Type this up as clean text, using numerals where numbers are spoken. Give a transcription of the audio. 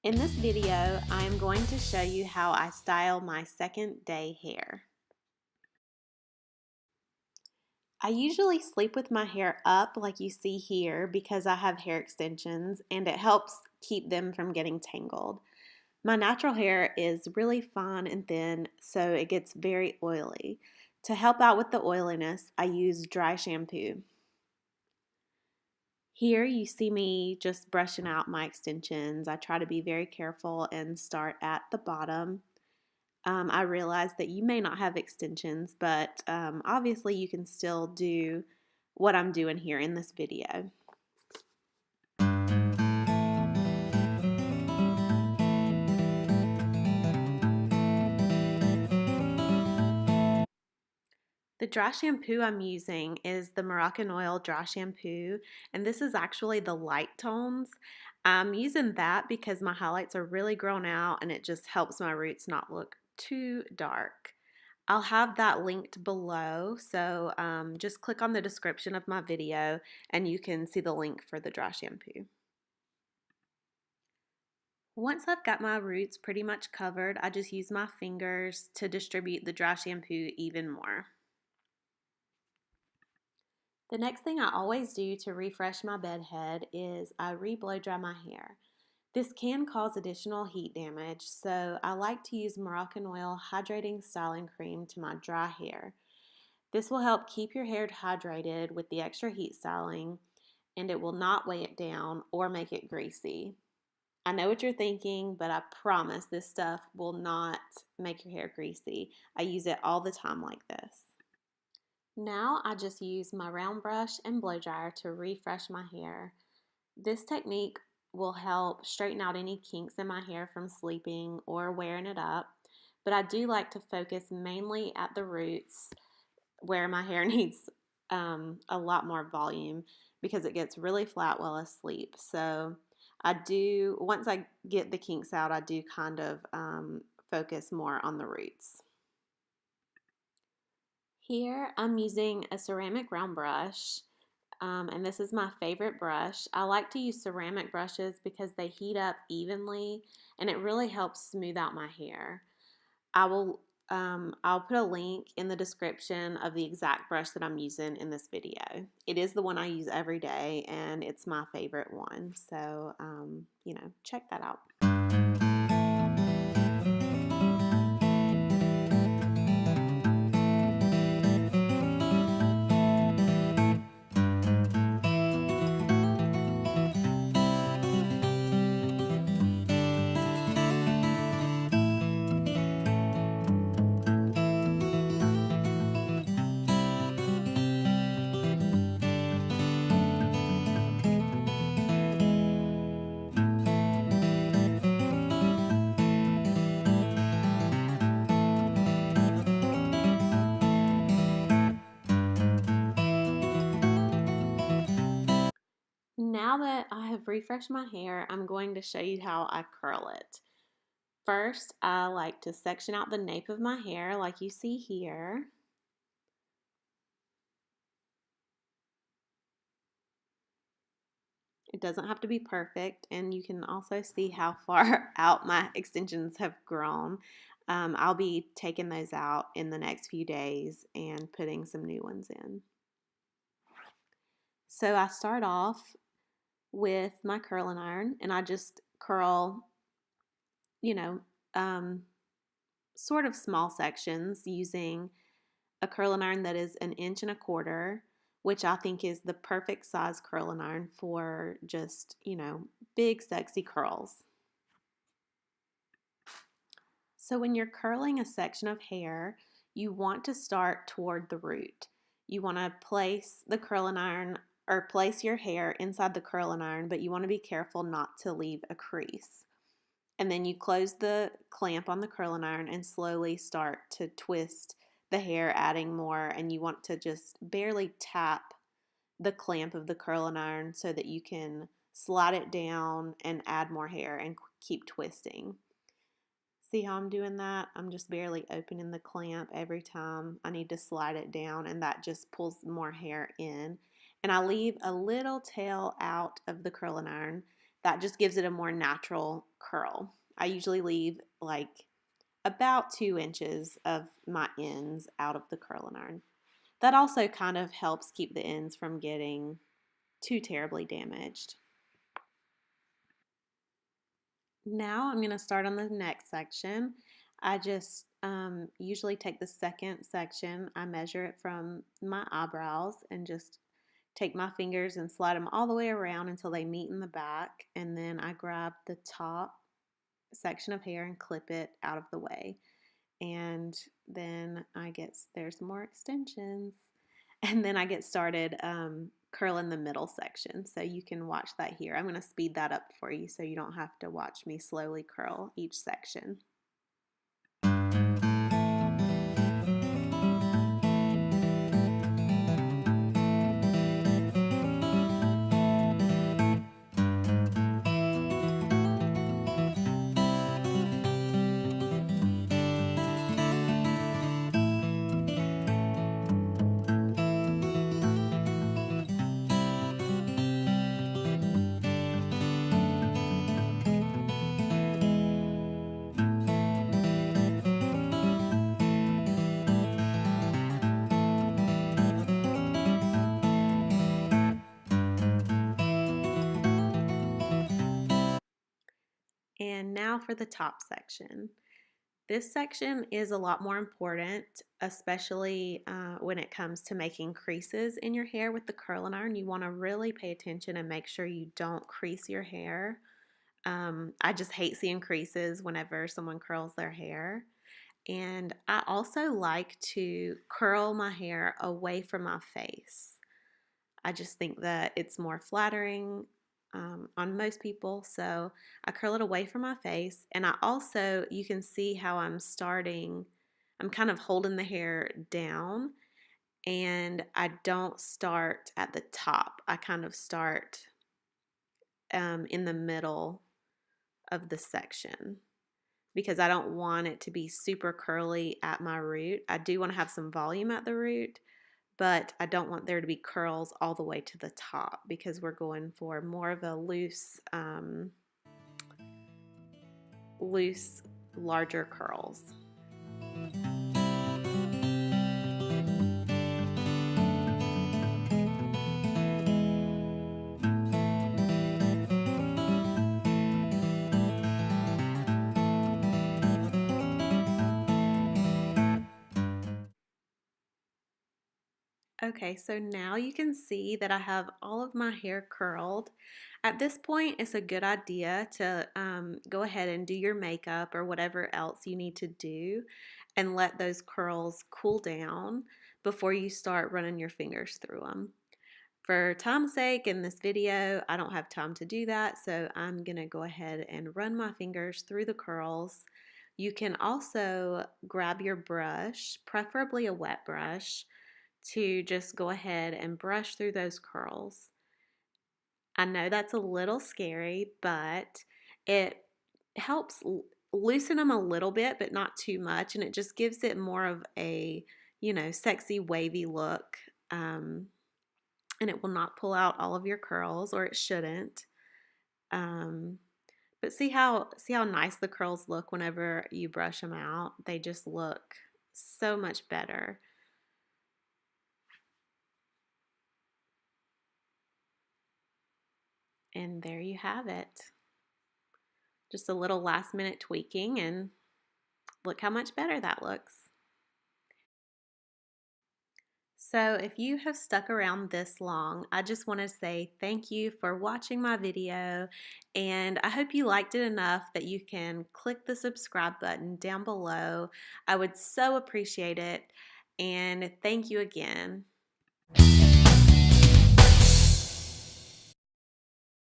In this video, I am going to show you how I style my second day hair. I usually sleep with my hair up like you see here because I have hair extensions and it helps keep them from getting tangled. My natural hair is really fine and thin, so it gets very oily. To help out with the oiliness, I use dry shampoo. Here you see me just brushing out my extensions. I try to be very careful and start at the bottom. I realize that you may not have extensions, but obviously you can still do what I'm doing here in this video. The dry shampoo I'm using is the Moroccan Oil Dry Shampoo, and this is actually the light tones. I'm using that because my highlights are really grown out and it just helps my roots not look too dark. I'll have that linked below, so just click on the description of my video and you can see the link for the dry shampoo. Once I've got my roots pretty much covered, I just use my fingers to distribute the dry shampoo even more. The next thing I always do to refresh my bed head is I re-blow dry my hair. This can cause additional heat damage, so I like to use Moroccan Oil Hydrating Styling Cream to my dry hair. This will help keep your hair hydrated with the extra heat styling, and it will not weigh it down or make it greasy. I know what you're thinking, but I promise this stuff will not make your hair greasy. I use it all the time like this. Now I just use my round brush and blow dryer to refresh my hair. This technique will help straighten out any kinks in my hair from sleeping or wearing it up, but I do like to focus mainly at the roots where my hair needs a lot more volume because it gets really flat while asleep. So once I get the kinks out, I do kind of focus more on the roots. Here I'm using a ceramic round brush, and this is my favorite brush. I like to use ceramic brushes because they heat up evenly and it really helps smooth out my hair. I'll put a link in the description of the exact brush that I'm using in this video. It is the one I use every day and it's my favorite one. So, check that out. Now that I have refreshed my hair, I'm going to show you how I curl it. First, I like to section out the nape of my hair like you see here. It doesn't have to be perfect, and you can also see how far out my extensions have grown. I'll be taking those out in the next few days and putting some new ones in. So I start off with my curling iron and I just curl, you know, sort of small sections using a curling iron that is 1.25 inches, which I think is the perfect size curling iron for just, big sexy curls. So when you're curling a section of hair, you want to start toward the root. You want to place the curling iron or place your hair inside the curling iron, but you want to be careful not to leave a crease. And then you close the clamp on the curling iron and slowly start to twist the hair, adding more, and you want to just barely tap the clamp of the curling iron so that you can slide it down and add more hair and keep twisting. See how I'm doing that? I'm just barely opening the clamp every time I need to slide it down, and that just pulls more hair in. And I leave a little tail out of the curling iron, that just gives it a more natural curl. I usually leave like about 2 inches of my ends out of the curling iron. That also kind of helps keep the ends from getting too terribly damaged. Now I'm going to start on the next section. I just usually take the second section, I measure it from my eyebrows and just take my fingers and slide them all the way around until they meet in the back, and then I grab the top section of hair and clip it out of the way. And then there's some more extensions, and then I get started curling the middle section. So you can watch that here. I'm going to speed that up for you so you don't have to watch me slowly curl each section. And now for the top section. This section is a lot more important, especially when it comes to making creases in your hair with the curling iron. You want to really pay attention and make sure you don't crease your hair. I just hate seeing creases whenever someone curls their hair. And I also like to curl my hair away from my face. I just think that it's more flattering on most people. So I curl it away from my face. And I also, you can see how I'm kind of holding the hair down. And I don't start at the top. I kind of start in the middle of the section, because I don't want it to be super curly at my root. I do want to have some volume at the root, but I don't want there to be curls all the way to the top, because we're going for more of a loose, larger curls. Okay, so now you can see that I have all of my hair curled. At this point, it's a good idea to go ahead and do your makeup or whatever else you need to do and let those curls cool down before you start running your fingers through them. For time's sake, in this video, I don't have time to do that, so I'm going to go ahead and run my fingers through the curls. You can also grab your brush, preferably a wet brush, to just go ahead and brush through those curls. I know that's a little scary, but it helps loosen them a little bit, but not too much, and it just gives it more of a, sexy wavy look, and it will not pull out all of your curls, or it shouldn't. But see how nice the curls look whenever you brush them out. They just look so much better. And there you have it. Just a little last minute tweaking, and look how much better that looks. So if you have stuck around this long, I just want to say thank you for watching my video, and I hope you liked it enough that you can click the subscribe button down below. I would so appreciate it, and thank you again.